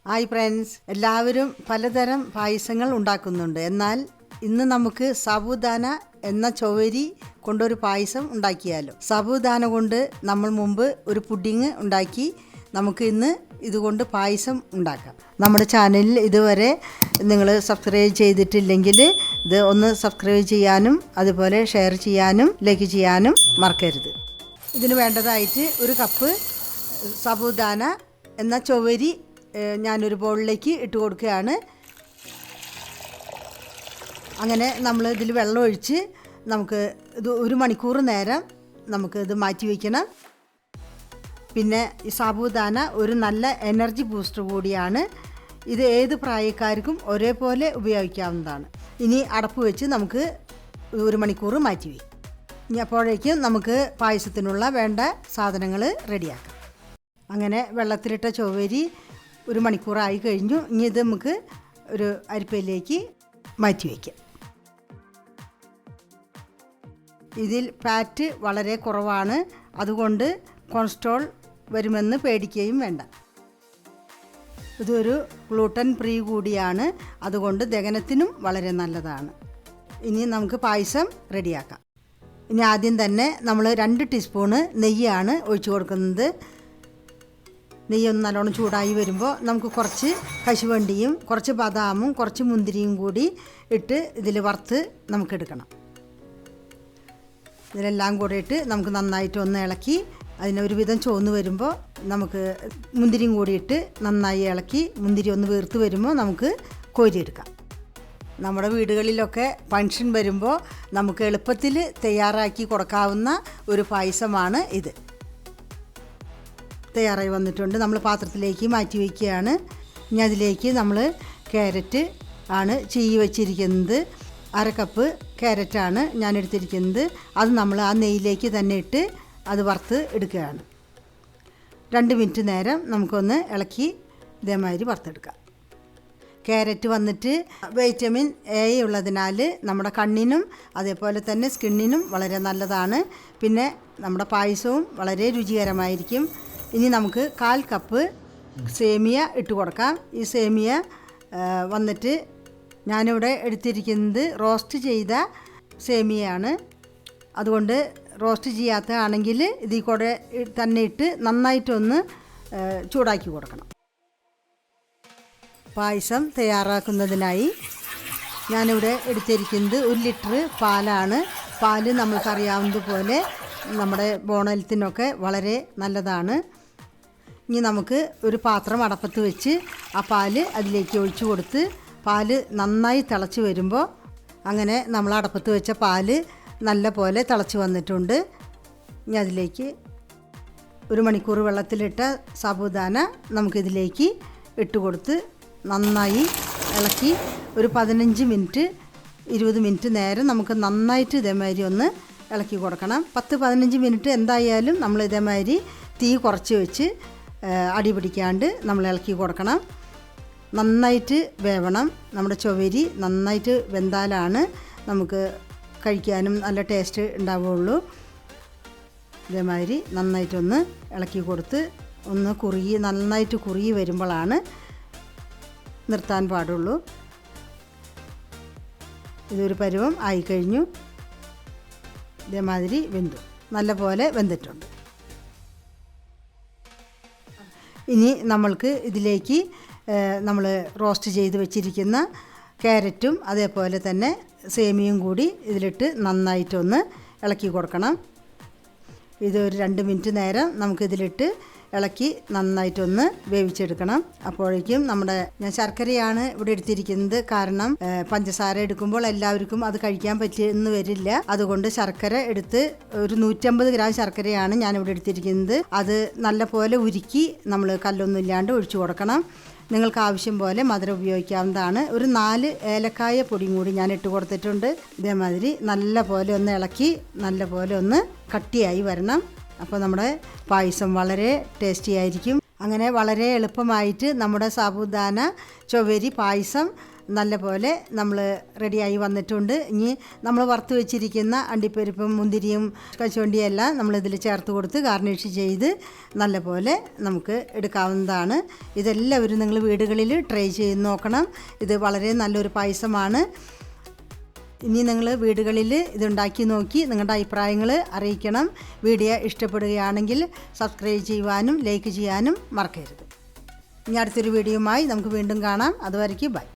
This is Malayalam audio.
ഹായ് ഫ്രണ്ട്സ്, എല്ലാവരും പലതരം പായസങ്ങൾ ഉണ്ടാക്കുന്നുണ്ട്. എന്നാൽ ഇന്ന് നമുക്ക് സാബുദാന എന്ന ചൊവ്വരി കൊണ്ടൊരു പായസം ഉണ്ടാക്കിയാലോ. സാബുദാന കൊണ്ട് നമ്മൾ മുമ്പ് ഒരു പുഡിങ് ഉണ്ടാക്കി. നമുക്ക് ഇന്ന് ഇതുകൊണ്ട് പായസം ഉണ്ടാക്കാം. നമ്മുടെ ചാനലിൽ ഇതുവരെ നിങ്ങൾ സബ്സ്ക്രൈബ് ചെയ്തിട്ടില്ലെങ്കിൽ ഇത് ഒന്ന് സബ്സ്ക്രൈബ് ചെയ്യാനും അതുപോലെ ഷെയർ ചെയ്യാനും ലൈക്ക് ചെയ്യാനും മറക്കരുത്. ഇതിന് വേണ്ടതായിട്ട് ഒരു കപ്പ് സാബുദാന എന്ന ചൊവ്വരി ഞാനൊരു ബൗളിലേക്ക് ഇട്ട് കൊടുക്കുകയാണ്. അങ്ങനെ നമ്മൾ ഇതിൽ വെള്ളം ഒഴിച്ച് നമുക്ക് ഇത് 1 മണിക്കൂർ നേരം നമുക്ക് ഇത് മാറ്റി വയ്ക്കണം. പിന്നെ ഈ സാബുദാന ഒരു നല്ല എനർജി ബൂസ്റ്റർ കൂടിയാണ്. ഇത് ഏത് പ്രായക്കാർക്കും ഒരേപോലെ ഉപയോഗിക്കാവുന്നതാണ്. ഇനി അടപ്പ് വെച്ച് നമുക്ക് 1 മണിക്കൂർ മാറ്റി വയ്ക്കും. ഇനി അപ്പോഴേക്കും നമുക്ക് പായസത്തിനുള്ള വേണ്ട സാധനങ്ങൾ റെഡിയാക്കാം. അങ്ങനെ വെള്ളത്തിലിട്ട ചൊവ്വരി 1 മണിക്കൂറായി കഴിഞ്ഞു. ഇനി ഇത് നമുക്ക് ഒരു അരിപ്പയിലേക്ക് മാറ്റി വയ്ക്കാം. ഇതിൽ ഫാറ്റ് വളരെ കുറവാണ്, അതുകൊണ്ട് കൊളസ്ട്രോൾ വരുമെന്ന് പേടിക്കുകയും വേണ്ട. ഇതൊരു ഗ്ലൂട്ടൻ ഫ്രീ കൂടിയാണ്, അതുകൊണ്ട് ദഹനത്തിനും വളരെ നല്ലതാണ്. ഇനി നമുക്ക് പായസം റെഡിയാക്കാം. ഇനി ആദ്യം തന്നെ നമ്മൾ 2 ടീസ്പൂണ് നെയ്യാണ് ഒഴിച്ചു കൊടുക്കുന്നത്. നെയ്യൊന്ന് നല്ലോണം ചൂടായി വരുമ്പോൾ നമുക്ക് കുറച്ച് കശുവണ്ടിയും കുറച്ച് ബദാമും കുറച്ച് മുന്തിരിയും കൂടി ഇട്ട് ഇതിൽ വറുത്ത് നമുക്കെടുക്കണം. ഇതിലെല്ലാം കൂടെ ഇട്ട് നമുക്ക് നന്നായിട്ട് ഒന്ന് ഇളക്കി അതിനൊരുവിധം ചുവന്ന് വരുമ്പോൾ നമുക്ക് മുന്തിരിയും കൂടി ഇട്ട് നന്നായി ഇളക്കി മുന്തിരി ഒന്ന് വീർത്ത് വരുമ്പോൾ നമുക്ക് കോരിയെടുക്കാം. നമ്മുടെ വീടുകളിലൊക്കെ ഫങ്ഷൻ വരുമ്പോൾ നമുക്ക് എളുപ്പത്തിൽ തയ്യാറാക്കി കൊടുക്കാവുന്ന ഒരു പായസമാണ് ഇത്. തയ്യാറായി വന്നിട്ടുണ്ട്. നമ്മൾ പാത്രത്തിലേക്ക് മാറ്റി വയ്ക്കുകയാണ്. ഇനി അതിലേക്ക് നമ്മൾ ക്യാരറ്റ് ആണ് ചീവി വച്ചിരിക്കുന്നത്. 1/2 കപ്പ് ക്യാരറ്റാണ് ഞാൻ എടുത്തിരിക്കുന്നത്. അത് നമ്മൾ ആ നെയ്യിലേക്ക് തന്നെ ഇട്ട് അത് വറുത്ത് എടുക്കുകയാണ്. 2 മിനിറ്റ് നേരം നമുക്കൊന്ന് ഇളക്കി ഇതേമാതിരി വറുത്തെടുക്കാം. ക്യാരറ്റ് വന്നിട്ട് വൈറ്റമിൻ എ ഉള്ളതിനാൽ നമ്മുടെ കണ്ണിനും അതേപോലെ തന്നെ സ്കിന്നിനും വളരെ നല്ലതാണ്. പിന്നെ നമ്മുടെ പായസവും വളരെ രുചികരമായിരിക്കും. ഇനി നമുക്ക് 1/4 കപ്പ് സേമിയ ഇട്ട് കൊടുക്കാം. ഈ സേമിയ വന്നിട്ട് ഞാനിവിടെ എടുത്തിരിക്കുന്നത് റോസ്റ്റ് ചെയ്ത സേമിയയാണ്. അതുകൊണ്ട് റോസ്റ്റ് ചെയ്യാത്ത ആണെങ്കിൽ ഇതിൽ കൂടെ തന്നെ ഇട്ട് നന്നായിട്ടൊന്ന് ചൂടാക്കി കൊടുക്കണം. പായസം തയ്യാറാക്കുന്നതിനായി ഞാനിവിടെ എടുത്തിരിക്കുന്നത് 1 ലിറ്റർ പാലാണ്. പാല് നമ്മൾക്കറിയാവുന്നതുപോലെ നമ്മുടെ ബോണലത്തിനൊക്കെ വളരെ നല്ലതാണ്. ഇനി നമുക്ക് ഒരു പാത്രം അടപ്പത്ത് വെച്ച് ആ പാല് അതിലേക്ക് ഒഴിച്ചു കൊടുത്ത് പാല് നന്നായി തിളച്ച് വരുമ്പോൾ അങ്ങനെ നമ്മൾ അടപ്പത്ത് വെച്ച പാല് നല്ല പോലെ തിളച്ച് വന്നിട്ടുണ്ട്. ഇനി അതിലേക്ക് 1 മണിക്കൂർ വെള്ളത്തിലിട്ട സാബുദാന നമുക്കിതിലേക്ക് ഇട്ട് കൊടുത്ത് നന്നായി ഇളക്കി ഒരു 15 മിനിറ്റ് 20 മിനിറ്റ് നേരം നമുക്ക് നന്നായിട്ട് ഇതേമാതിരി ഒന്ന് ഇളക്കി കൊടുക്കണം. 10-15 മിനിറ്റ് എന്തായാലും നമ്മൾ ഇതേമാതിരി തീ കുറച്ച് വെച്ച് അടി പിടിക്കാണ്ട് നമ്മൾ ഇളക്കി കൊടുക്കണം. നന്നായിട്ട് വേവണം. നമ്മുടെ ചൊവ്വരി നന്നായിട്ട് വെന്താലാണ് നമുക്ക് കഴിക്കാനും നല്ല ടേസ്റ്റ് ഉണ്ടാവുകയുള്ളൂ. ഇതേമാതിരി നന്നായിട്ടൊന്ന് ഇളക്കി കൊടുത്ത് ഒന്ന് നന്നായിട്ട് കുറുകി വരുമ്പോഴാണ് നിർത്താൻ പാടുള്ളൂ. ഇതൊരു പരുവം ആയിക്കഴിഞ്ഞു. ഇതേമാതിരി വെന്തു, നല്ല പോലെ വെന്തിട്ടുണ്ട്. ഇനി നമ്മൾക്ക് ഇതിലേക്ക് നമ്മൾ റോസ്റ്റ് ചെയ്ത് വെച്ചിരിക്കുന്ന ക്യാരറ്റും അതേപോലെ തന്നെ സേമിയയും കൂടി ഇതിലിട്ട് നന്നായിട്ടൊന്ന് ഇളക്കി കൊടുക്കണം. ഇതൊരു 2 മിനിറ്റ് നേരം നമുക്കിതിലിട്ട് ഇളക്കി നന്നായിട്ടൊന്ന് വേവിച്ചെടുക്കണം. അപ്പോഴേക്കും ഞാൻ ശർക്കരയാണ് ഇവിടെ എടുത്തിരിക്കുന്നത്. കാരണം പഞ്ചസാര എടുക്കുമ്പോൾ എല്ലാവർക്കും അത് കഴിക്കാൻ പറ്റിയെന്ന് വരില്ല. അതുകൊണ്ട് ശർക്കര എടുത്ത് ഒരു 150 ഗ്രാം ശർക്കരയാണ് ഞാനിവിടെ എടുത്തിരിക്കുന്നത്. അത് നല്ല പോലെ ഉരുക്കി നമ്മൾ കല്ലൊന്നും ഇല്ലാണ്ട് ഒഴിച്ചു കൊടുക്കണം. നിങ്ങൾക്ക് ആവശ്യം പോലെ മധുരം ഉപയോഗിക്കാവുന്നതാണ്. ഒരു 4 ഏലക്കായ പൊടിയും കൂടി ഞാൻ ഇട്ട് കൊടുത്തിട്ടുണ്ട്. ഇതേമാതിരി നല്ല പോലെ ഒന്ന് ഇളക്കി നല്ല പോലെ ഒന്ന് കട്ടിയായി വരണം. അപ്പോൾ നമ്മുടെ പായസം വളരെ ടേസ്റ്റി ആയിരിക്കും. അങ്ങനെ വളരെ എളുപ്പമായിട്ട് നമ്മുടെ സാബുദാന ചൊവ്വരി പായസം നല്ല പോലെ നമ്മൾ റെഡിയായി വന്നിട്ടുണ്ട്. ഇനി നമ്മൾ വറുത്ത് വെച്ചിരിക്കുന്ന അണ്ടിപ്പരിപ്പും മുന്തിരിയും കശുവണ്ടിയും എല്ലാം നമ്മളിതിൽ ചേർത്ത് കൊടുത്ത് ഗാർണിഷ് ചെയ്ത് നല്ല പോലെ നമുക്ക് എടുക്കാവുന്നതാണ്. ഇതെല്ലാവരും നിങ്ങൾ വീടുകളിൽ ട്രൈ ചെയ്ത് നോക്കണം. ഇത് വളരെ നല്ലൊരു പായസമാണ്. ഇനി നിങ്ങൾ വീടുകളിൽ ഇതുണ്ടാക്കി നോക്കി നിങ്ങളുടെ അഭിപ്രായങ്ങൾ അറിയിക്കണം. വീഡിയോ ഇഷ്ടപ്പെടുകയാണെങ്കിൽ സബ്സ്ക്രൈബ് ചെയ്യുവാനും ലൈക്ക് ചെയ്യാനും മറക്കരുത്. ഇനി അടുത്തൊരു വീഡിയോയുമായി നമുക്ക് വീണ്ടും കാണാം. അതുവരയ്ക്ക് ബൈ.